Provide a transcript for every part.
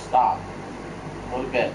stop. Go to bed.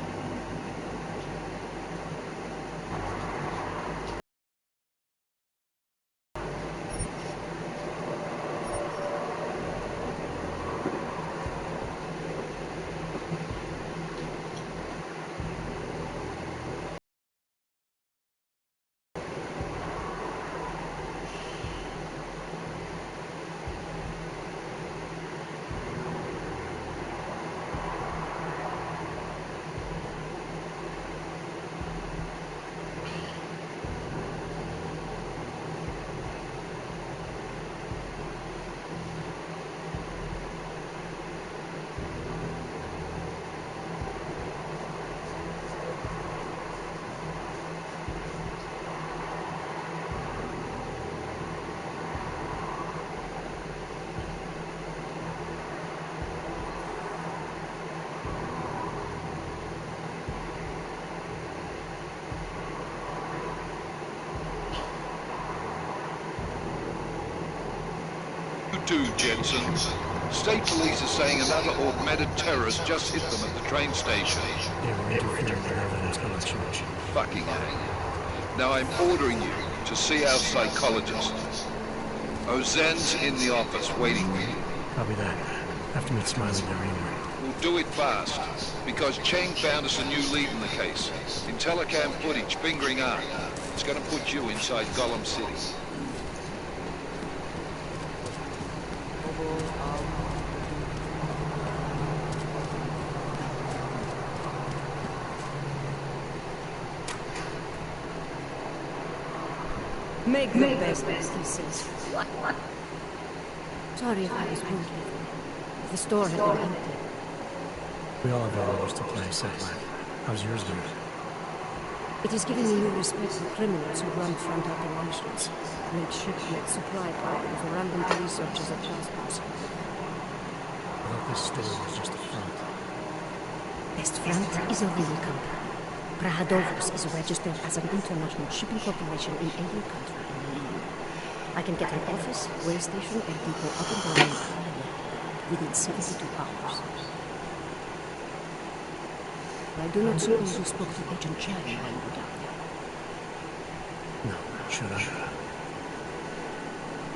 Do, Jensen. State police are saying another augmented terrorist just hit them at the train station. They were interfering with evidence collection. Fucking hell. Now I'm ordering you to see our psychologist. Ozen's in the office waiting for you. Copy that. Have to meet Smiley there anyway. We'll do it fast, because Cheng found us a new lead in the case. In telecam footage fingering Art. It's gonna put you inside Gollum City. Make the best, he says. Sorry if I was rude. If the store had been empty. We all have our roles to play, Setback. How's yours doing? It has given me new respect for criminals who run front operations, make shipment supply partners, or random researchers at hospitals. I thought this store was just a front. Best Front is a real company. Prahadovus is registered as an international shipping corporation in every country in the EU. I can get an office, way station, and depot up and running within 72 hours. I do not suppose you spoke to Agent Chang while you were down there. No, should I?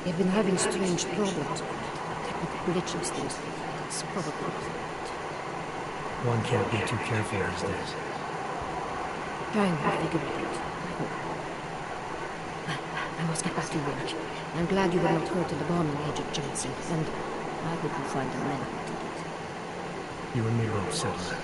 They've been having strange problems with it. Technical glitches, things like that. It's probably nothing. One can't be too careful these days. Chang will figure it out, I hope. I must get back to work. I'm glad you were not hurt in the bombing, Agent Johnson, and I hope you find the men who did it. You and me both, Setback.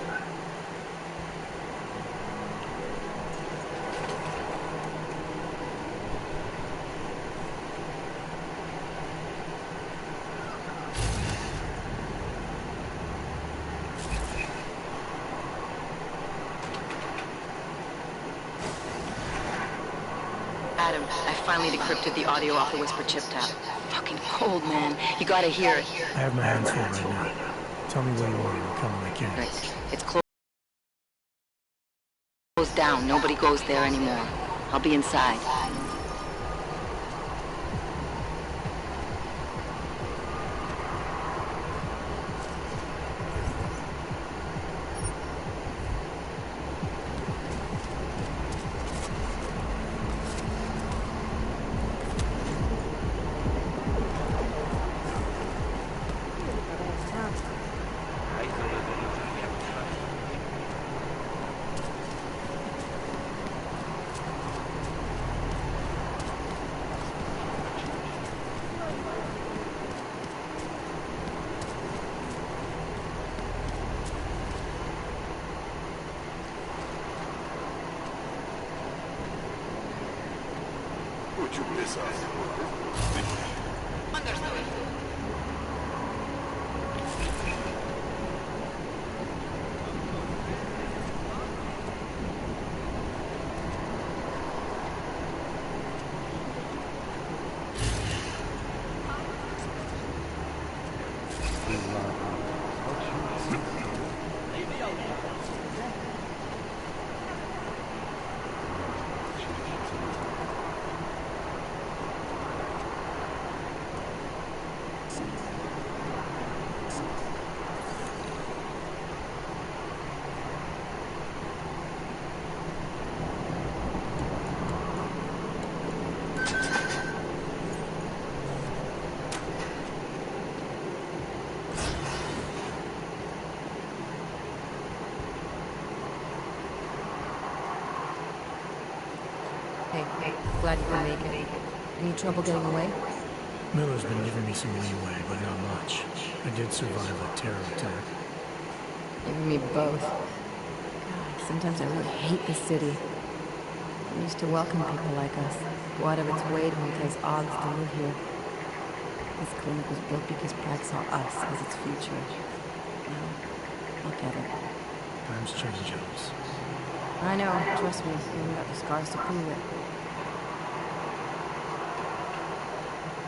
Adam, I finally decrypted the audio off the Whisper chip tap. Fucking cold, man. You gotta hear it. I have my hands full right now. Tell me where you are and I'll come when I can. Right. It's closed down. Nobody goes there anymore. I'll be inside. Would you miss us? Understood. glad you could make it. Any trouble getting away? Miller's been giving me some leeway, but not much. I did survive a terror attack. You and me both. God, sometimes I really hate this city. I'm used to welcome people like us. Go out of its way to entice odds to live here. This clinic was built because Prague saw us as its future. Now, look at it. Times change, Ellis. I know, trust me, you got the scars to prove it.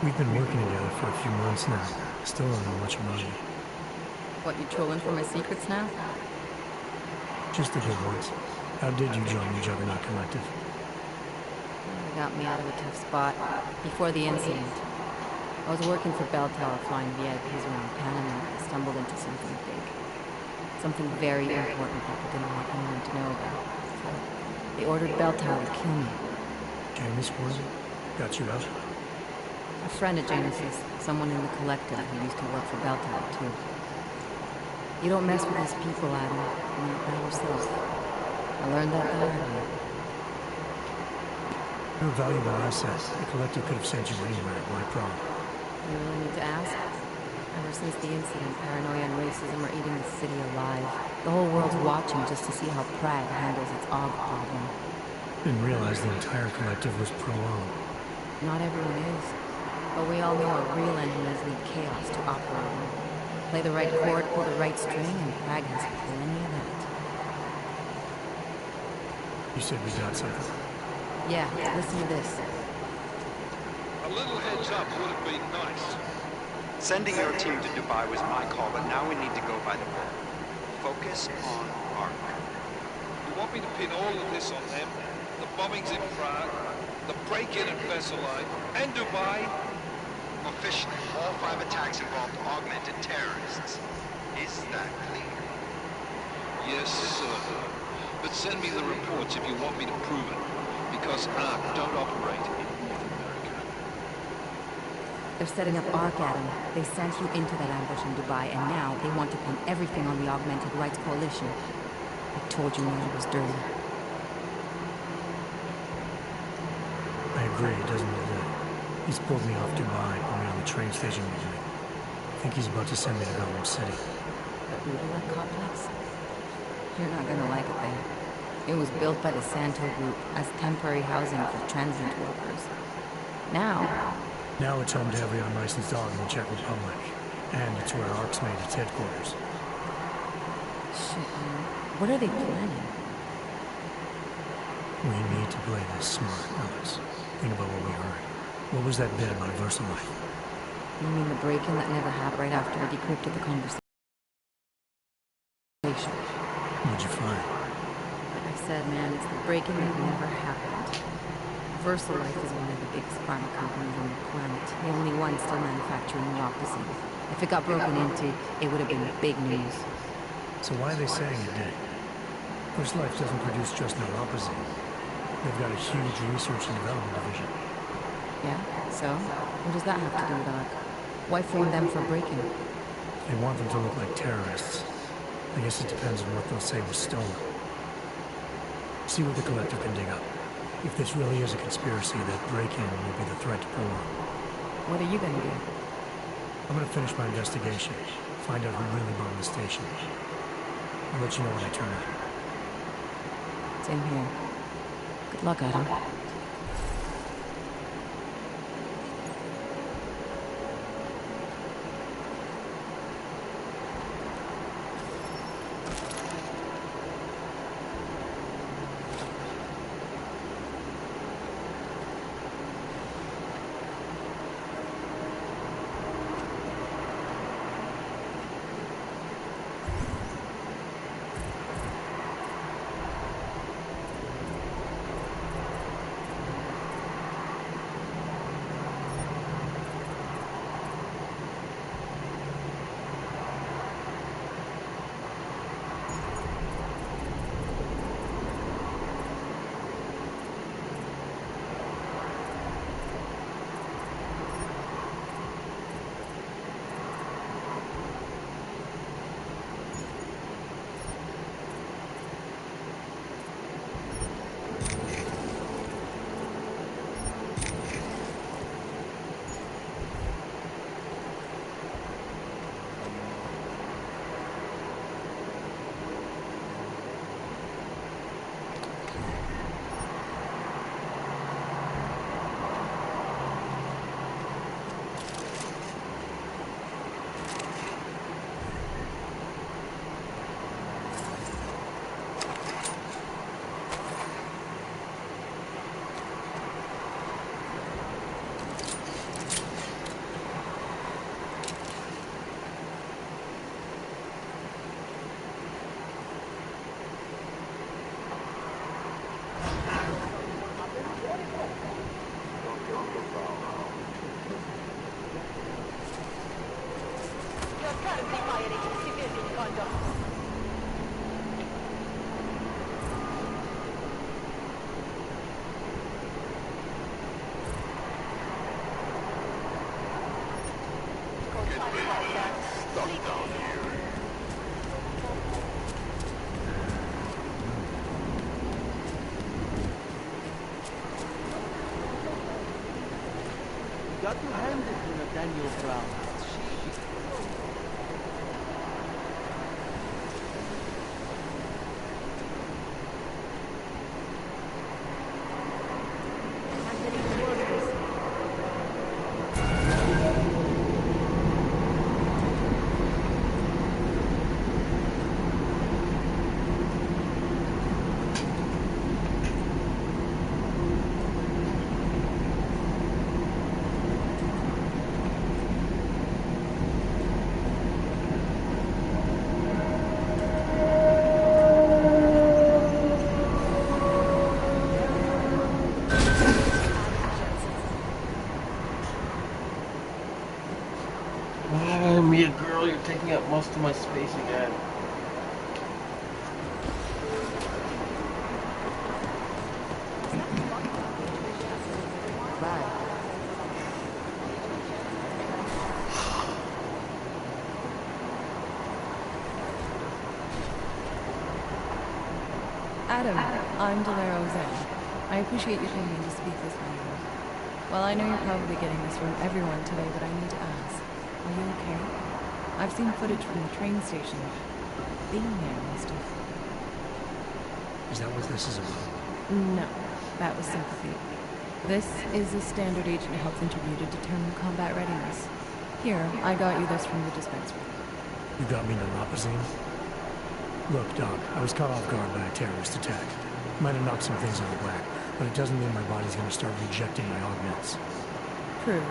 We've been working together for a few months now. Still don't know much about you. What, you trolling for my secrets now? Just the good ones. How did you join the Juggernaut Collective? They got me out of a tough spot. Before the incident, I was working for Bell Tower flying VIPs around Panama and I stumbled into something big. Something very important people didn't want anyone to know about. So, they ordered Bell Tower to kill me. Jamie's poison? Got you out? A friend of Janus's, someone in the collective who used to work for Bell Tower too. You don't mess with these people, Adam. Not by yourself. I learned that the hard way. You're a valuable asset. The collective could have sent you anywhere. Why prom? You really need to ask? Ever since the incident, paranoia and racism are eating the city alive. The whole world's watching just to see how Prague handles its AUG problem. Didn't realize the entire collective was pro-AUG. Not everyone is. But we all know our real enemies need chaos to operate. Play the right chord, pull the right string, and Prague has plenty of that. You said we got something. Yeah, listen to this. A little heads up would have been nice. Sending your team to Dubai was my call, but now we need to go by the book. Focus on ARC. You want me to pin all of this on them? The bombings in Prague, the break-in at Veselai, and Dubai? Officially, all 5 attacks involved augmented terrorists. Is that clear? Yes, sir. But send me the reports if you want me to prove it. Because ARC don't operate in North America. They're setting up ARC, Adam. They sent you into that ambush in Dubai, and now they want to pin everything on the Augmented Rights Coalition. I told you Miller was dirty. I agree, it doesn't look good. He's pulled me off Dubai, put me on the train station with me. I think he's about to send me to Gotham City. The Oodalek complex? You're not gonna like it there. It was built by the Santo Group as temporary housing for transient workers. Now it's home to every unlicensed dog in the Czech Republic. And it's where ARC's made its headquarters. Shit, man. What are they planning? We need to play this smart, Alex. Think about what we heard. What was that bit about VersaLife? You mean the break-in that never happened right after we decrypted the conversation? What'd you find? Like I said, man, it's the break-in that never happened. VersaLife is one of the biggest pharma companies on the planet. The only one still manufacturing neuroposin. If it got broken into, it would have been big news. So why are they saying it did? VersaLife doesn't produce just neuroposin. They've got a huge research and development division. Yeah? So? What does that have to do with ARC? Why frame them for break-in? They want them to look like terrorists. I guess it depends on what they'll say was stolen. See what the collector can dig up. If this really is a conspiracy, that break-in will be the threat to pull on. What are you gonna do? I'm gonna finish my investigation, find out who really bombed the station. I'll let you know when I turn up. Same here. Good luck, Adam. Got to hand it to Nathaniel Brown. Mia girl, you're taking up most of my space again. Adam, I'm Delaro Zen. I appreciate you coming in to speak this morning. Well, I know you're probably getting this from everyone today, but I need to ask. Are you okay? I've seen footage from the train station. Being there must have... Is that what this is about? No, that was sympathy. This is a standard agent health interview to determine combat readiness. Here, I got you this from the dispensary. You got me Nalapazine? Look, Doc, I was caught off guard by a terrorist attack. Might have knocked some things out of whack, but it doesn't mean my body's gonna start rejecting my augments. True,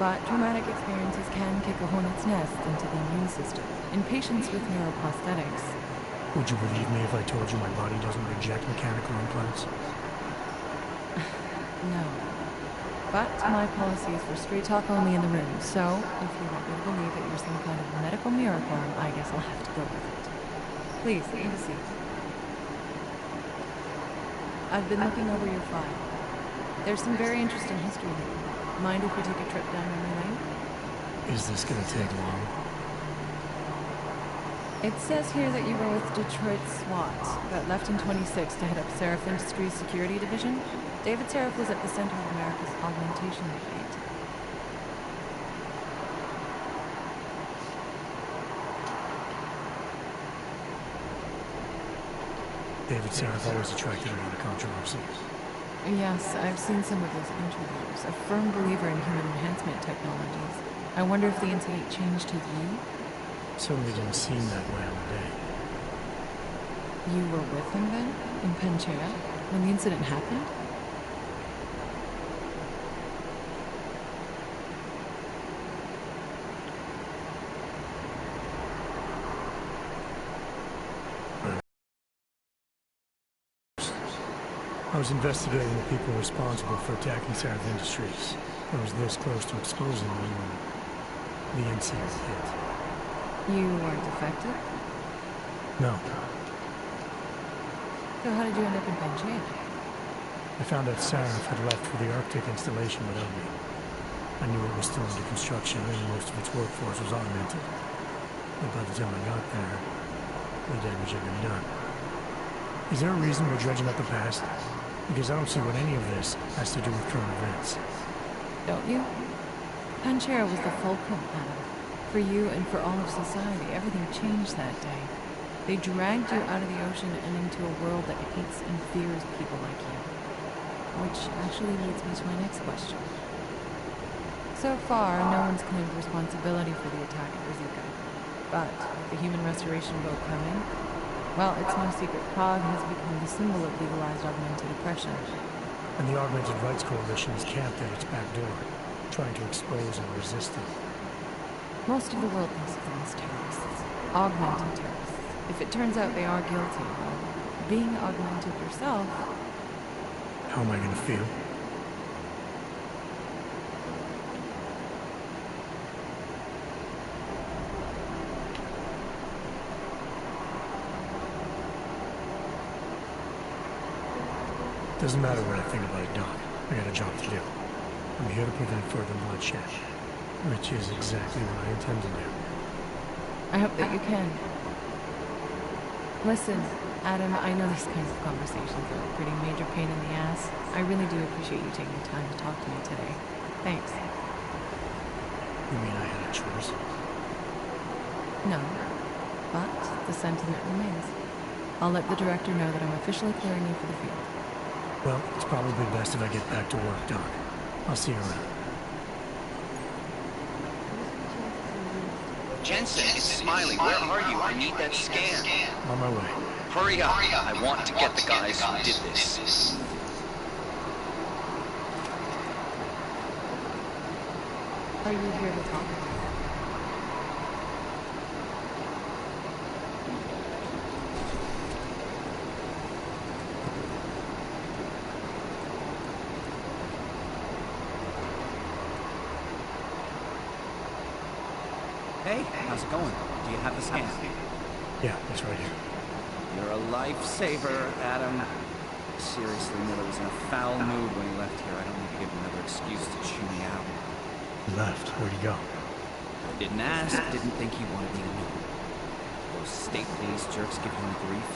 but traumatic experiences can kick a hornet's nest into the immune system. In patients with neuroprosthetics... Would you believe me if I told you my body doesn't reject mechanical implants? No. But my policy is for straight talk only in the room, so if you want me to believe that you're some kind of medical miracle, I guess I'll have to go with it. Please, have a seat. I've been looking over your file. There's some very interesting history here. Mind if we take a trip down memory lane? Is this gonna take long? It says here that you were with Detroit SWAT, but left in 26 to head up Seraph Industries Security Division. David Seraph was at the center of America's augmentation debate. David Seraph always attracted a lot of controversy. Yes, I've seen some of those interviews. A firm believer in human enhancement technologies. I wonder if the incident changed his view? Certainly didn't seem that way on the day. You were with him then? In Panchea? When the incident happened? I was investigating the people responsible for attacking Seraph Industries. I was this close to exposing them when the incident hit. You weren't affected? No. So how did you end up in Panchea? I found out Seraph had left for the Arctic installation without me. I knew it was still under construction and most of its workforce was augmented. But by the time I got there, the damage had been done. Is there a reason we're dredging up the past? Because I don't see what any of this has to do with current events. Don't you? Panchea was the fulcrum, Adam. For you and for all of society, everything changed that day. They dragged you out of the ocean and into a world that hates and fears people like you. Which actually leads me to my next question. So far, no one's claimed responsibility for the attack at Rizika. But with the human restoration boat coming, well, it's no secret Prague has become the symbol of legalized augmented oppression. And the Augmented Rights Coalition is camped at its back door, trying to expose and resist it. Most of the world thinks of them as terrorists. Augmented terrorists. If it turns out they are guilty, well, being augmented yourself... How am I gonna feel? Doesn't matter what I think about it, Doc. I got a job to do. I'm here to prevent further bloodshed, which is exactly what I intend to do. I hope that you can. Listen, Adam, I know these kinds of conversations are a pretty major pain in the ass. I really do appreciate you taking the time to talk to me today. Thanks. You mean I had a choice? No, but the sentiment remains. I'll let the director know that I'm officially clearing you for the field. Well, it's probably best if I get back to work, Doc. I'll see you around. Jensen, it's Smiley. Where are you? I need that scan. On my way. Hurry up. I want to get the guys who did this. Are you here to talk? Hey, how's it going? Do you have the scan? Yeah, it's right here. You're a lifesaver, Adam. Seriously, Miller was in a foul mood when he left here. I don't need to give him another excuse to chew me out. He left. Where'd he go? Didn't ask, didn't think he wanted me to know. Those state police jerks give him grief.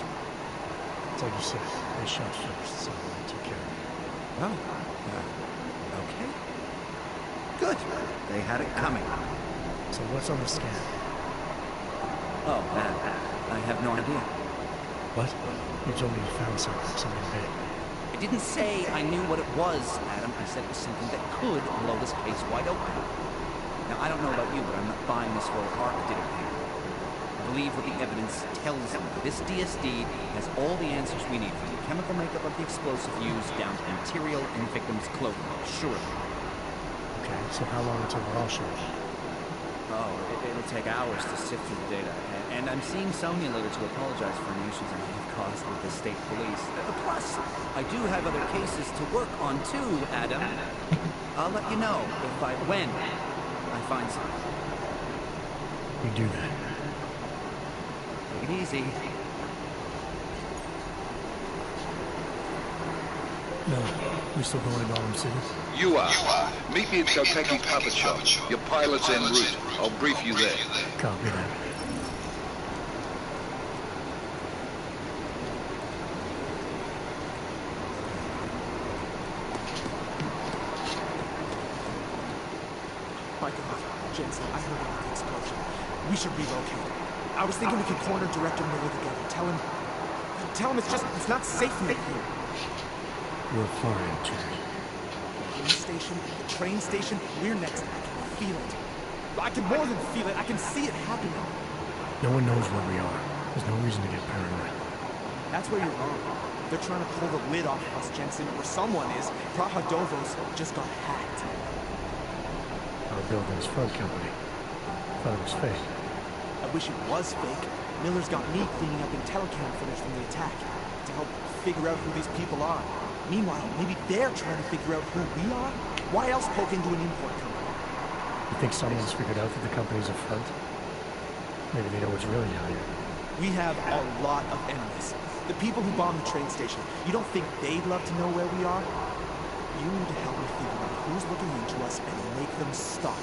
It's like you said, they shot first, so I took care of it. Well, okay. Good. They had it coming. So what's on the scan? Oh, that. I have no idea. What? You told me you found something big. I didn't say I knew what it was, Adam. I said it was something that could blow this case wide open. Now, I don't know about you, but I'm not buying this whole arc dinner thing. I believe what the evidence tells me. This DSD has all the answers we need, from the chemical makeup of the explosive used down to the material in the victim's clothing. Sure. Okay, so how long until we're all sure? Oh, it'll take hours to sift through the data. And I'm seeing Sonia later to apologize for any issues I may have caused with the state police. Plus, I do have other cases to work on too, Adam. I'll let you know when I find something. We do that. Take it easy. No, we still going to Gotham City? You are. Meet me at Koteki's puppet shop. Your pilot's en route. I'll brief you there. Copy that. My God, Jensen, I heard about the explosion. We should relocate. I was thinking we could corner Director Miller together. Tell him it's not safe in here. We're fine, Jerry. The train station, we're next. I can feel it. I can more than feel it. I can see it happening. No one knows where we are. There's no reason to get paranoid. That's where you're wrong. They're trying to pull the lid off us, Jensen, or someone is. Prahadovos just got hacked. Our building's front company. Thought it was fake. I wish it was fake. Miller's got me cleaning up Intellicam footage from the attack to help figure out who these people are. Meanwhile, maybe they're trying to figure out who we are? Why else poke into an import company? You think someone's figured out that the company's a front? Maybe they know what's really out here. We have a lot of enemies. The people who bombed the train station. You don't think they'd love to know where we are? You need to help me figure out who's looking into us and make them stop.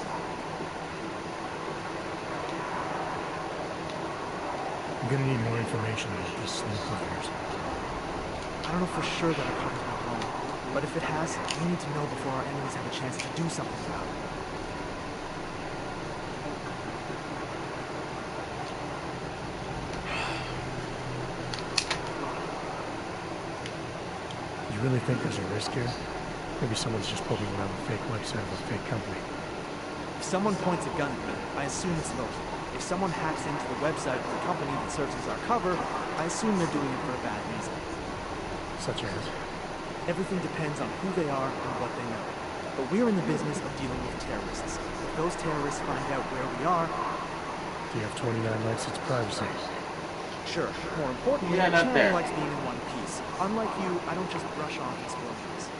I'm gonna need more information about this sneak of yours. I don't know for sure that our cover's not wrong, but if it has, we need to know before our enemies have a chance to do something about it. You really think there's a risk here? Maybe someone's just poking around the fake website of a fake company. If someone points a gun at me, I assume it's local. If someone hacks into the website of the company that serves as our cover, I assume they're doing it for a bad reason. Such as? Everything depends on who they are and what they know. But we're in the business of dealing with terrorists. If those terrorists find out where we are... Do you have 29 likes its privacy? Sure. More importantly, Yeah, the not there. channel likes being in one piece. Unlike you, I don't just brush off explosions.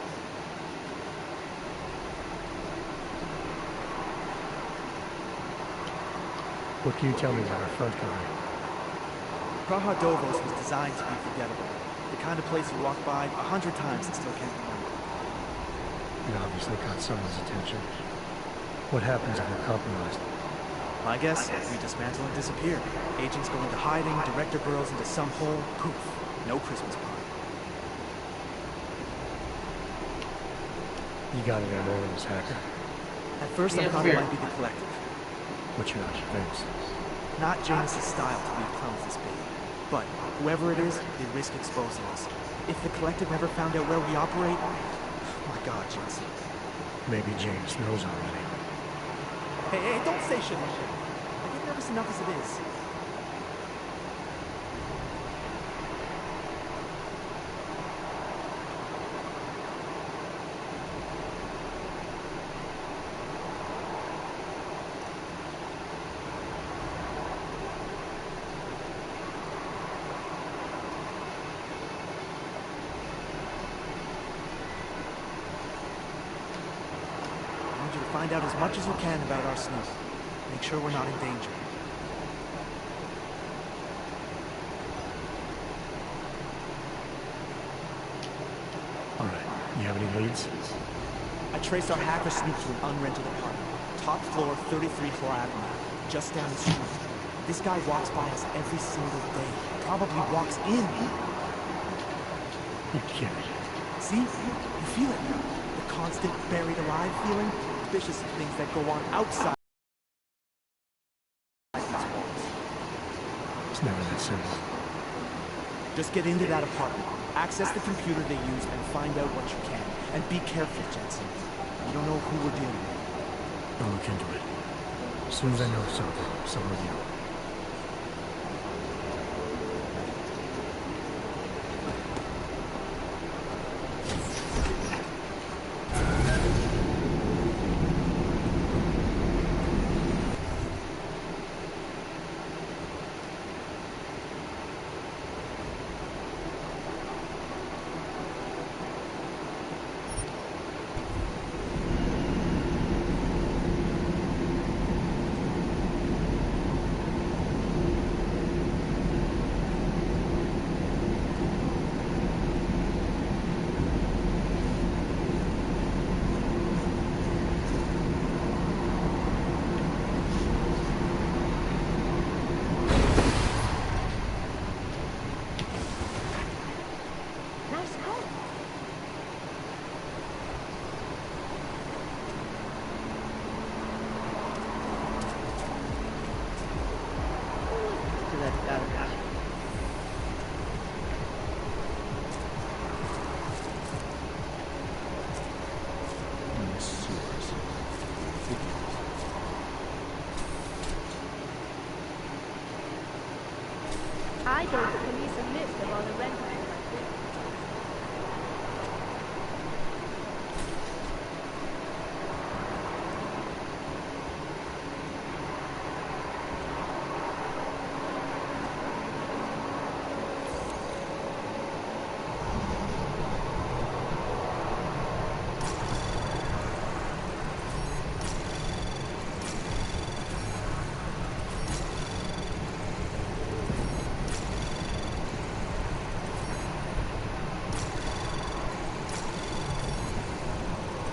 What can you tell me about our front company? Prahadovos was designed to be forgettable. The kind of place you walk by 100 times and still can't remember. You obviously caught someone's attention. What happens if we're compromised? My guess, we dismantle and disappear. Agents go into hiding, director burrows into some hole, poof, no Christmas party. You got it on this hacker. At first I thought it might be the Collective. But you're not convinced. Not Janus's style to leave crumbs this big. But whoever it is, they risk exposing us. If the Collective ever found out where we operate, oh my God, Jensen. Maybe James knows already. Hey, don't say shit like that. I get nervous enough as it is. Find out as much as you can about our snoop. Make sure we're not in danger. All right, you have any leads? I traced our hacker snoop to an unrented apartment. Top floor, 33 Hill Avenue. Just down the street. This guy walks by us every single day. Probably walks in. You're kidding. See? You feel it now. The constant buried alive feeling. Vicious things that go on outside these walls. It's never that simple. Just get into that apartment, access the computer they use, and find out what you can. And be careful, Jensen. You don't know who we're dealing with. I'll look into it. As soon as I know something, so will you. I gave the police a list of all the rentals.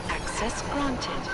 Access granted.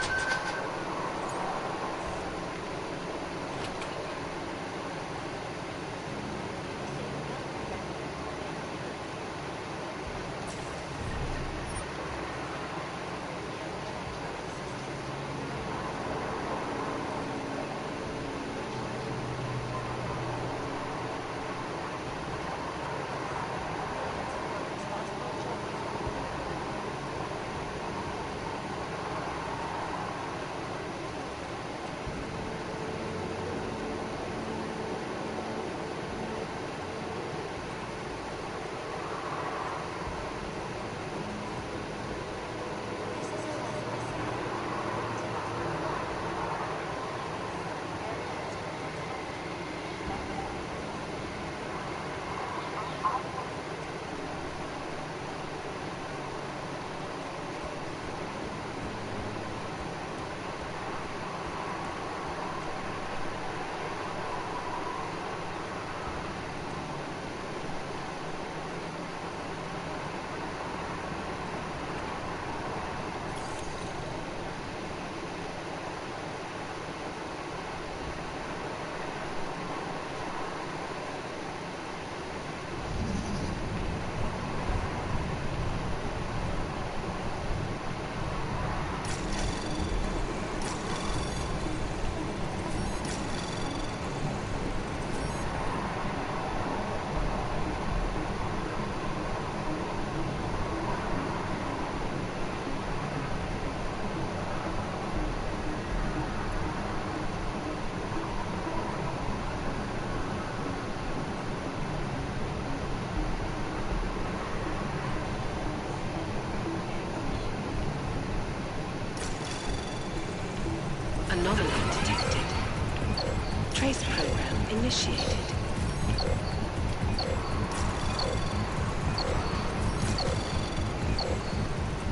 initiated.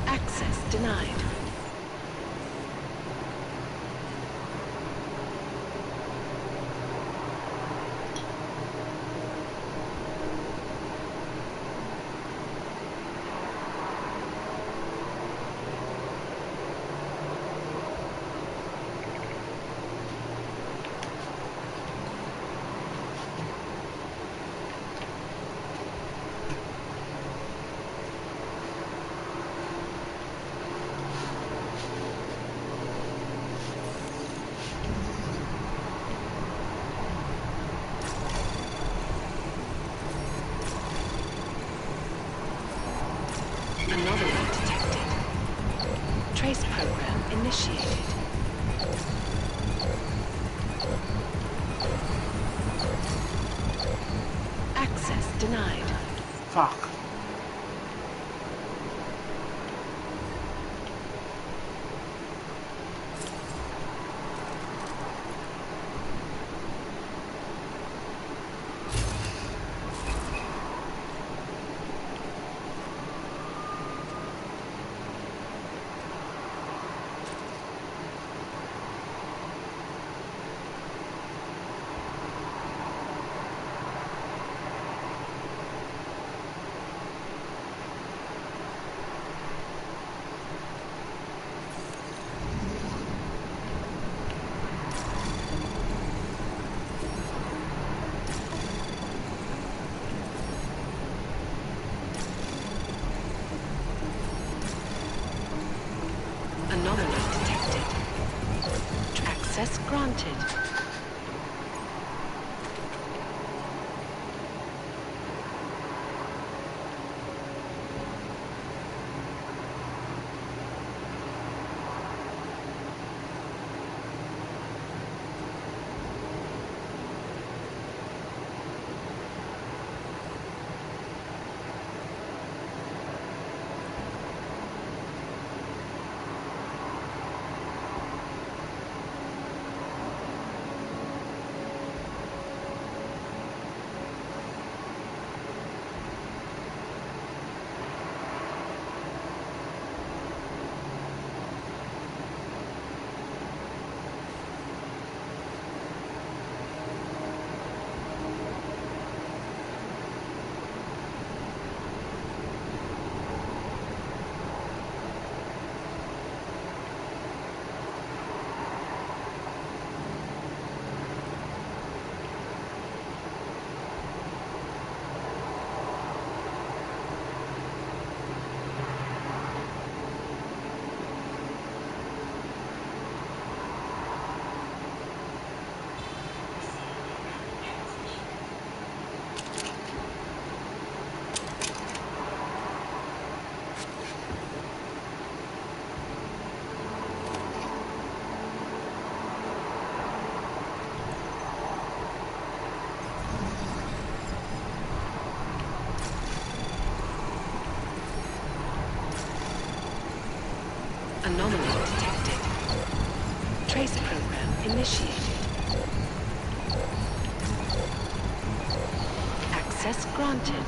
Access denied. Anomaly detected. Trace program initiated. Access denied. Fuck. Anomaly detected. Access granted. Anomaly detected. Trace program initiated. Access granted.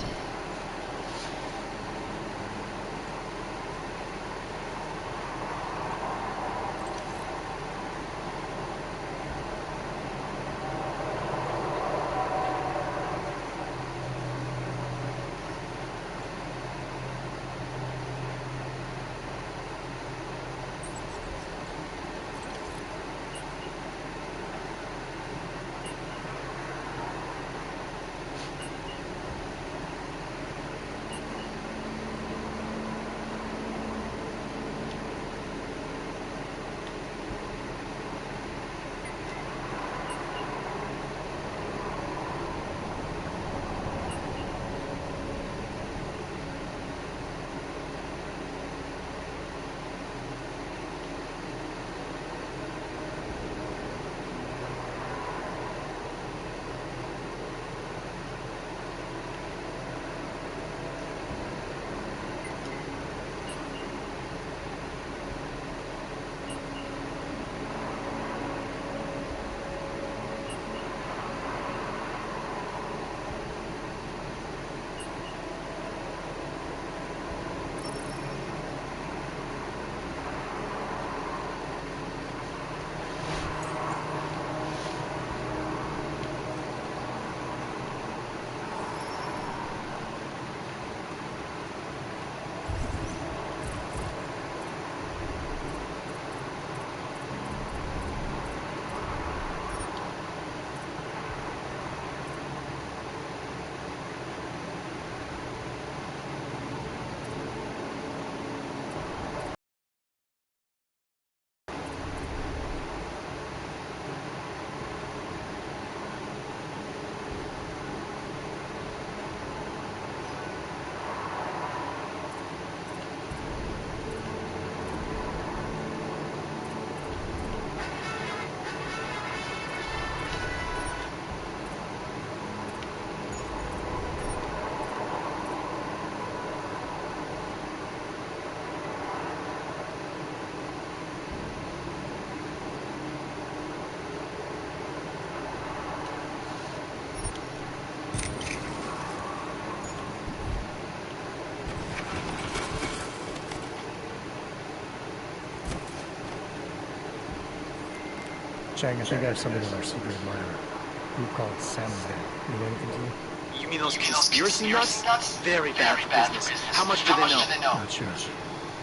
Chang, I think I have something with our secret admirer. A group called Samizdat. Mean anything to you? You mean those conspiracy nuts? Very bad for business. How much do they know? Not sure.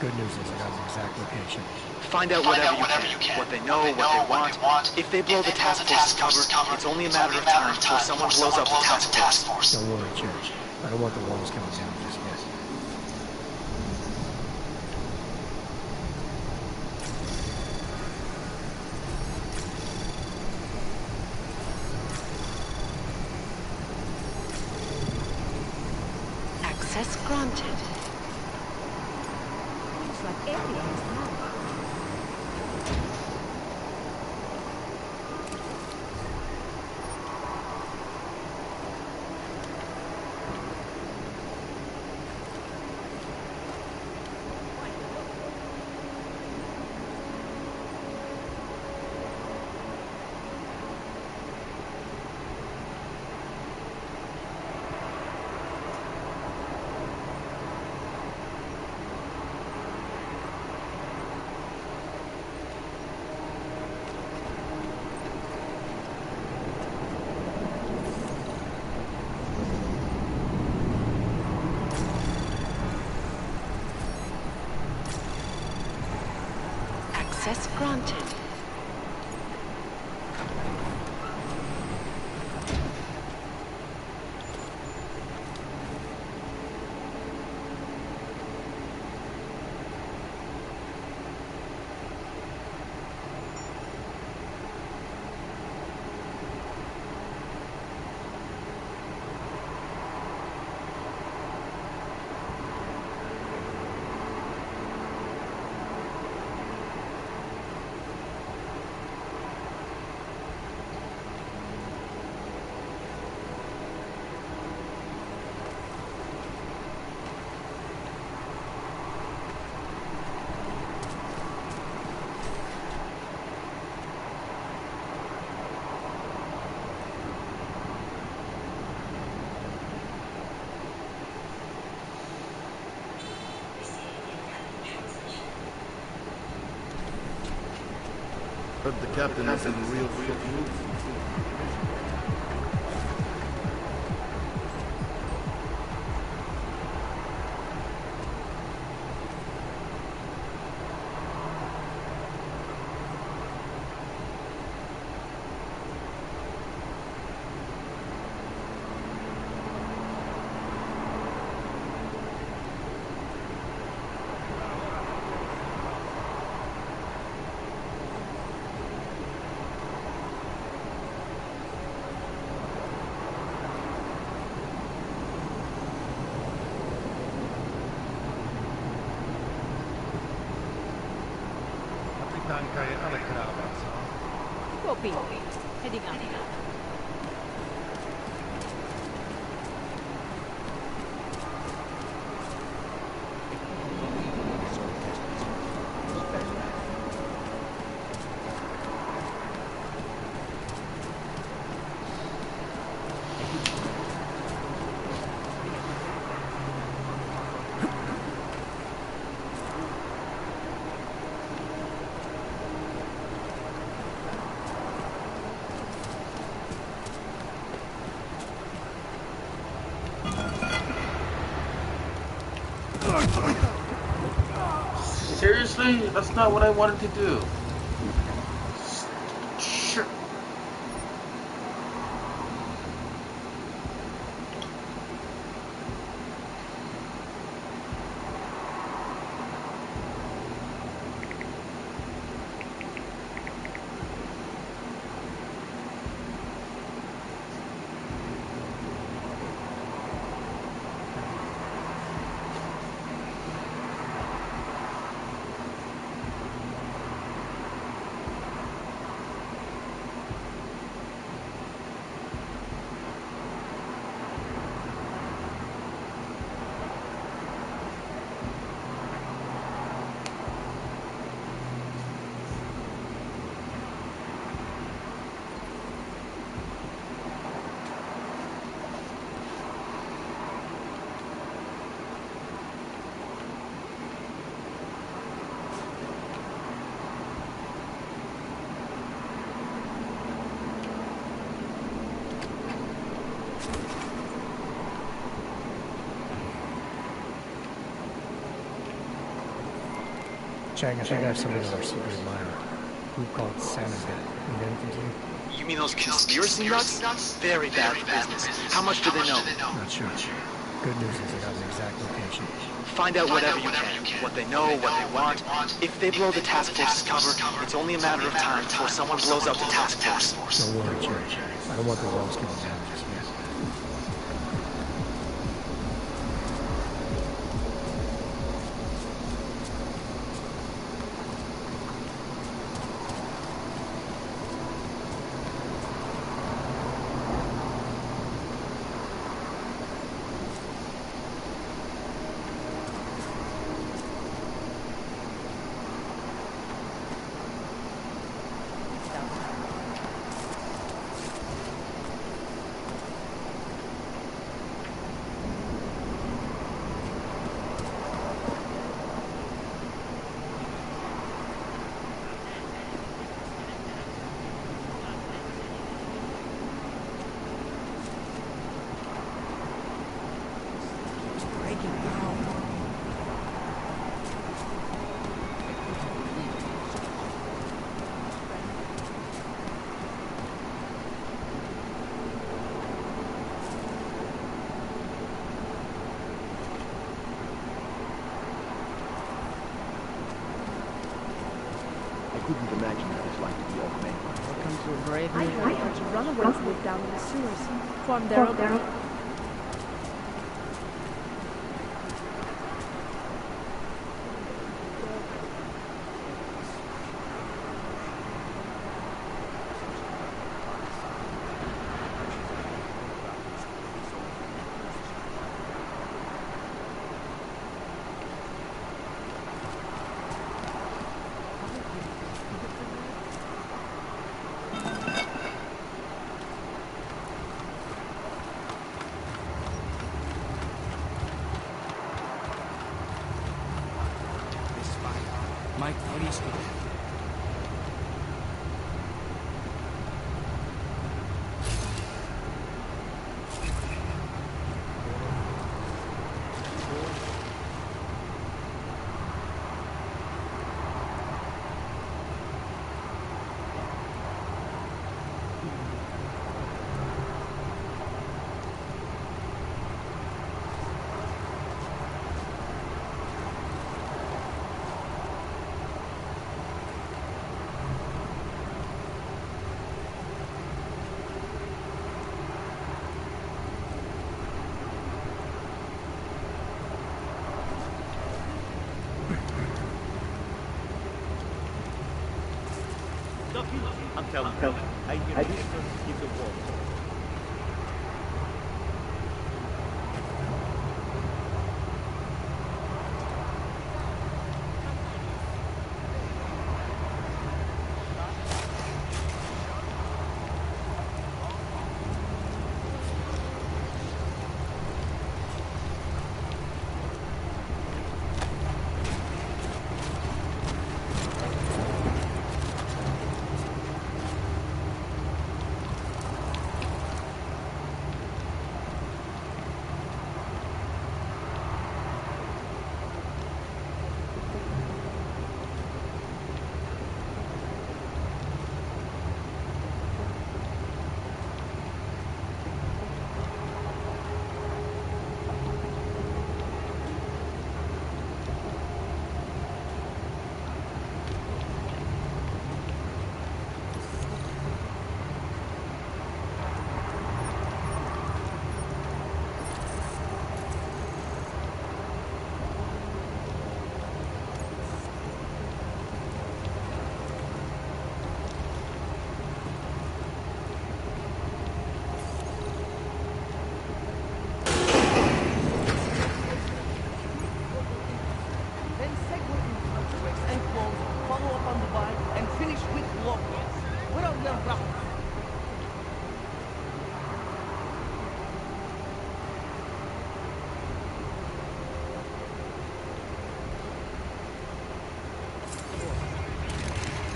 Good news is I got an exact location. Find out whatever you can. What they know, what they want. If they blow the task force's cover, it's only a matter of time before someone blows up the task force. Don't worry, Chang. I don't want the walls coming down just yet. Access granted. Looks like everything's fine. Access granted. Heard the captain is in a real shit mood. Copy. Heading up. Seriously? That's not what I wanted to do. Sure. Chang, I think I have something on our secret admirer. A group called Santa's Head. Mean anything to you? You mean those conspiracy nuts? Very bad for business. How much do they know? Not sure. Good news is I got an exact location. Find out whatever you can. What they know, what they want. If they blow the task force's cover, it's only a matter of time before someone blows up the task force. Don't worry, Cherry. I don't want the walls coming down just yet. I couldn't imagine what it's like to be off man. Welcome to a brave new world. A bunch of runaways live down in the sewers. Form their own. Mike, what do you speak? I'm telling you, I didn't give the wall.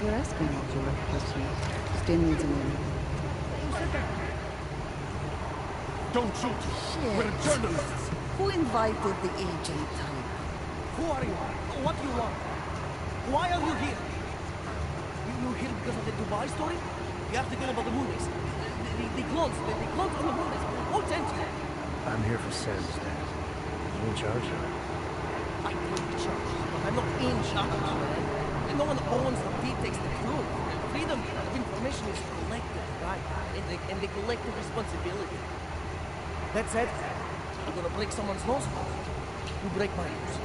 You're asking all direct questions. Still needs a minute. Don't shoot! Shit. We're journalists! Who invited the agent type? Who are you? What do you want? Why are you here? You here because of the Dubai story? The article about the moon base. The clones on the moon base. Who sent you? I'm here for Sam's dad. You in charge? I'm in charge, but I'm not in charge, man. And no one owns or dictates the truth. Freedom of information is collective, right? And the collective responsibility. That said, I'm gonna break someone's nose. You break my nose.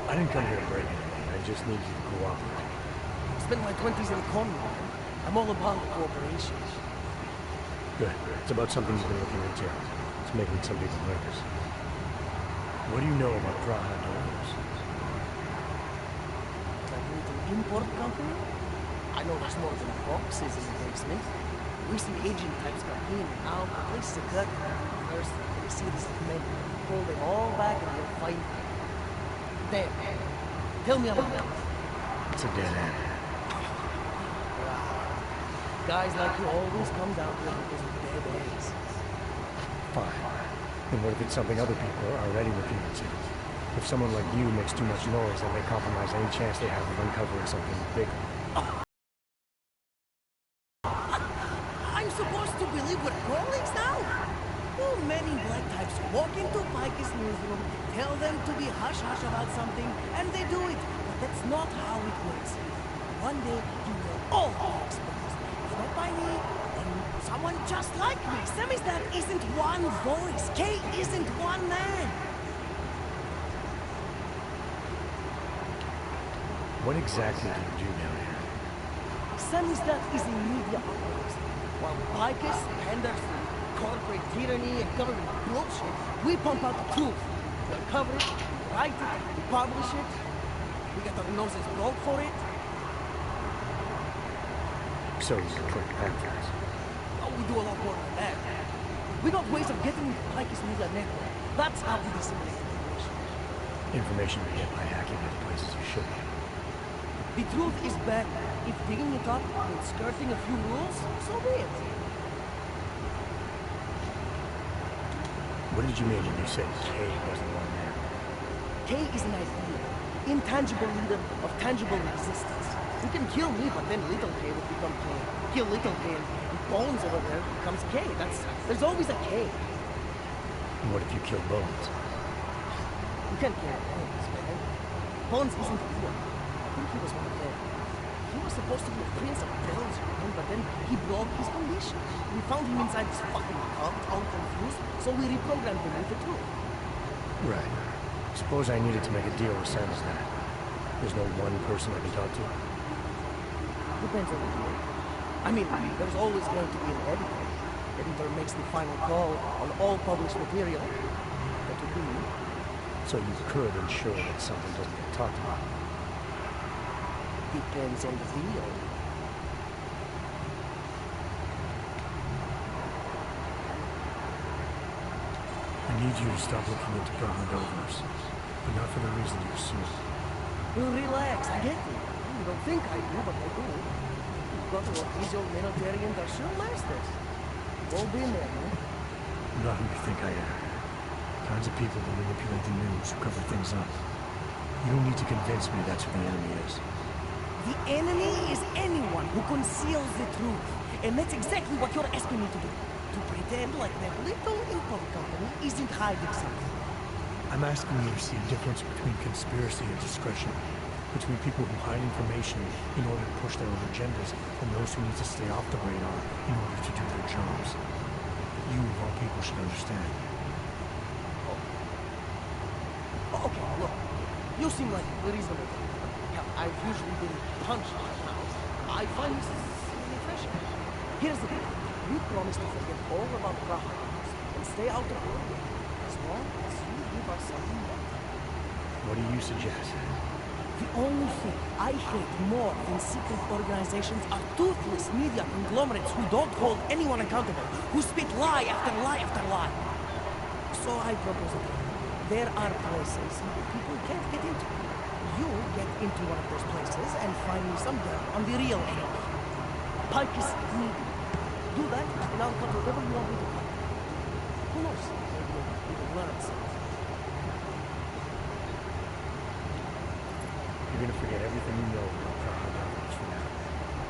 I didn't come here to break anything. I just need you to cooperate. I spent my 20s in con, man. I'm all about cooperation. Good. It's about something you've been looking into. It's making some people nervous. What do you know about Praha Novos? An import company? I know there's more than boxes in the basement. Recent agent types got in and out. The place is a cut. First, they see these men. Pull them all back and they'll fight. Damn. Tell me about it. It's a dead end. Guys like you always come down here because of dead ends. Fine. And what if it's something other people are already looking into? If someone like you makes too much noise, then they compromise any chance they have of uncovering something bigger. I'm supposed to believe we're colleagues now? Too many black types walk into Pike's newsroom, tell them to be hush-hush about something, and they do it. But that's not how it works. One day, you will all be exposed. If not by me, then someone just like me. Samizdat isn't one voice. Kay isn't one man. What exactly do you do down here? Samizdat is a media operator. While Picus panders to corporate tyranny and government bullshit, we pump out the truth. We uncover it, we write it, we publish it. We get our noses broke for it. So you click pamphlets. Oh, we do a lot more than that. We got ways of getting into Picus media network. That's how we disseminate information. Information we get by hacking into places you shouldn't. The truth is bad. If digging it up means skirting a few rules, so be it. What did you mean when you said Kay wasn't one man? Kay is an idea. Intangible leader of tangible resistance. You can kill me, but then little Kay would become Kay. Kill little Kay and Bones over there becomes Kay. There's always a Kay. And what if you kill Bones? You can't kill Bones, man. Bones isn't real. I think he was one of them. He was supposed to be a prince of Belgium, but then he broke his condition. We found him inside this fucking cult, all confused, so we reprogrammed him with the truth. Right. Suppose I needed to make a deal with Samizdat. There's no one person I can talk to? Depends on the deal. I mean, there's always going to be an editor. Editor makes the final call on all published material. That would be me. So you could ensure that something doesn't get talked about? Depends on the deal. I need you to stop looking into Praha-Novos, but not for the reason you assume. Well, relax, I get you. You don't think I do, but I do. You've got what is your military industrial masters. You've all been there, man. I'm not who you think I am. Kinds of people who manipulate the news, who cover things up. You don't need to convince me that's who the enemy is. The enemy is anyone who conceals the truth. And that's exactly what you're asking me to do. To pretend like that little import company isn't hiding something. I'm asking you to see a difference between conspiracy and discretion. Between people who hide information in order to push their own agendas and those who need to stay off the radar in order to do their jobs. You, of all people, should understand. Oh, okay, look. You seem like a reasonable guy. I've usually been punched by now. I find this refreshing. Here's the thing. We promise to forget all about Praha and stay out of your way as long as you give us something better. What do you suggest? The only thing I hate more than secret organizations are toothless media conglomerates who don't hold anyone accountable, who spit lie after lie after lie. So I propose a deal. There are places people can't get into. You get into one of those places and find me some dirt on the real thing. Picus media. Do that, and I'll cut whatever you want me to cut. Who knows? you'll even learn something. You're gonna forget everything you know about Praha for now.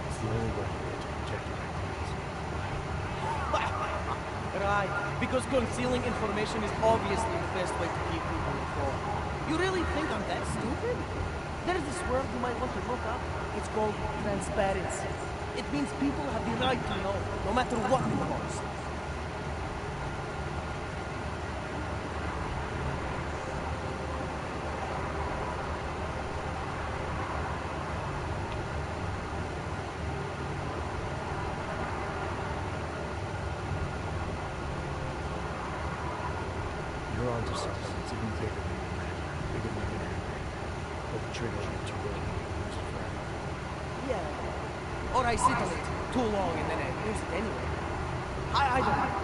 It's the only way you get to protect your ideas. Right, because concealing information is obviously the best way to keep people informed. You really think I'm that stupid? There's this word you might want to look up. It's called transparency. It means people have the right to know, no matter what it costs. You're onto something that's even bigger than you imagine. Bigger than you can. Pull the trigger on it too early and lose it forever. Yeah. Or I sit on it too long and then I lose it anyway. I don't know.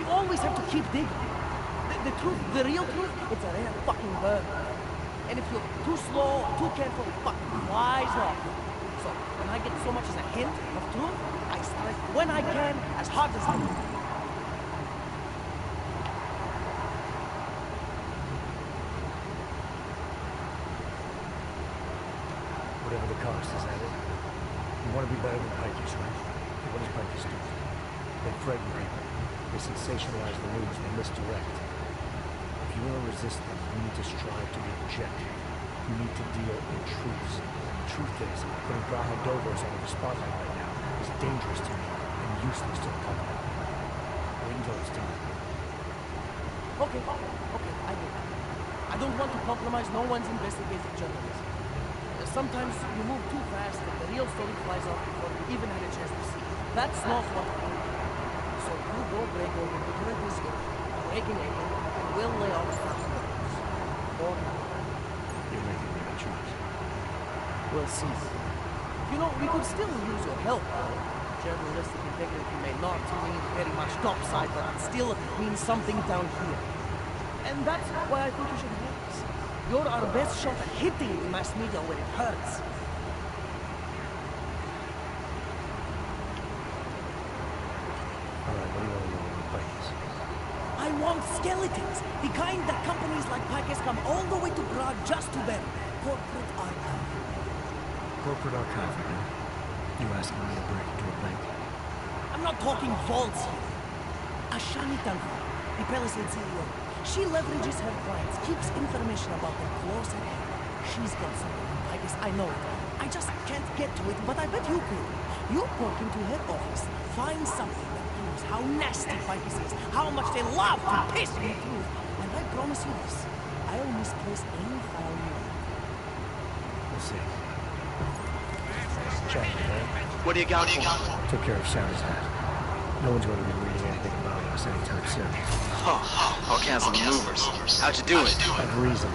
You always have to keep digging. The truth, the real truth, it's a rare fucking bird. And if you're too slow or too careful, it fucking flies off. So when I get so much as a hint of truth, I strike when I can, as hard as I can. Whatever the cost, is that it? You want to be better than Pikers, right? Okay, what does Pikers do? They frighten people. They sensationalize the news. They misdirect. If you want to resist them, you need to strive to be objective. You need to deal in truths. The truth is, putting Praha Dovos under the spotlight right now is dangerous to me and useless to the company. Wait until it's time. Okay, I get it. I don't want to compromise no one's investigative journalism. Sometimes you move too fast and the real story flies off before you even had a chance to see it. That's not what I do. So you go break open the current discovery, breaking open, and we'll lay off the documents. Or you're making me a choice. We'll see. You know, we could still use your help, though. Journalistic integrity may not mean very much topside, but it still means something down here. And that's why I think you should help us. You're our best shot at hitting the mass media where it hurts. Alright, what do you want to know about Pikers? I want skeletons. The kind that companies like Pikers come all the way to Prague just to bury. Corporate archive. Corporate archive, man. You asking me to break into a bank? I'm not talking vaults here. Ashani Tanva, the Palisade CEO. She leverages her clients, keeps information about them close at hand. She's got something, I guess I know it. I just can't get to it, but I bet you could. You poke into her office, find something that proves how nasty Pikers is, how much they love to piss me through, and I promise you this, I'll misplace any file you want. We'll see. Check, man. What do you got for? Took care of Sarah's hat. No one's going to be reading anything about us anytime soon. Oh, all kinds of maneuvers. How'd you do it? I have reason.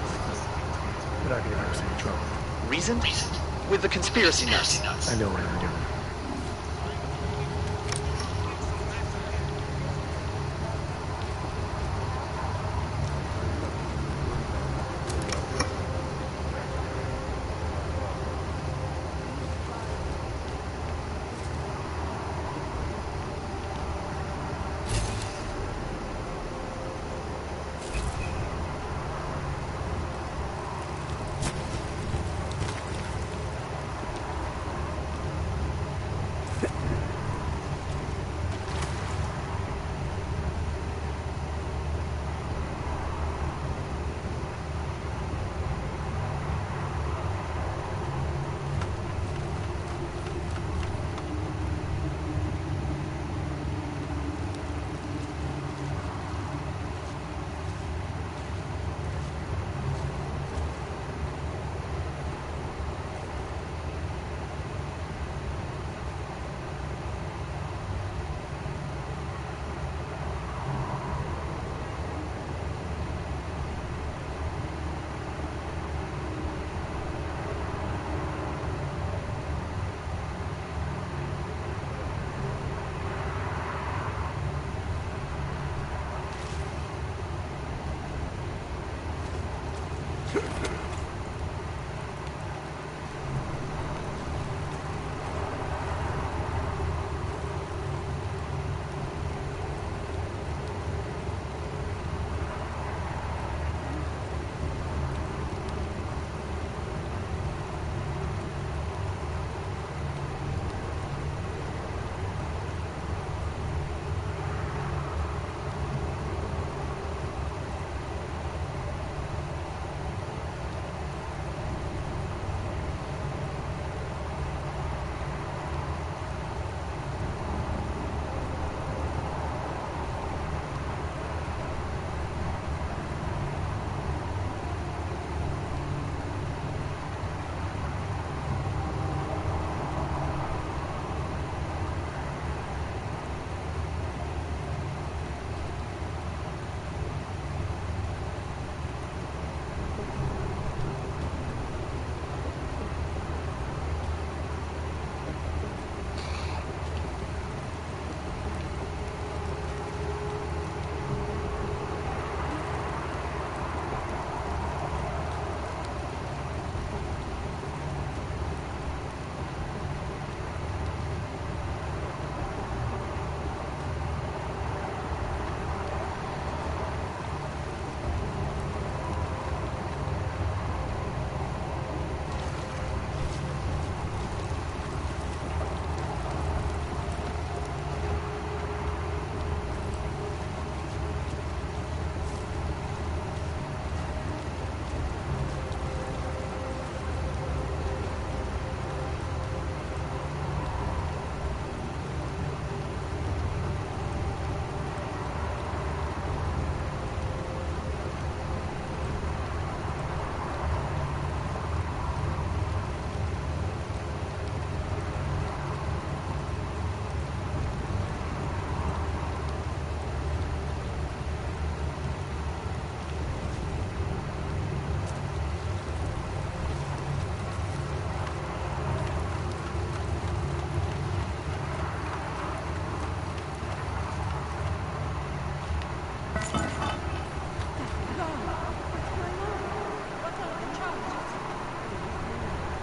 But I can get us any trouble. Reason? With the conspiracy nuts. I know what I'm doing.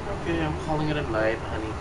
Okay, I'm calling it a night, honey.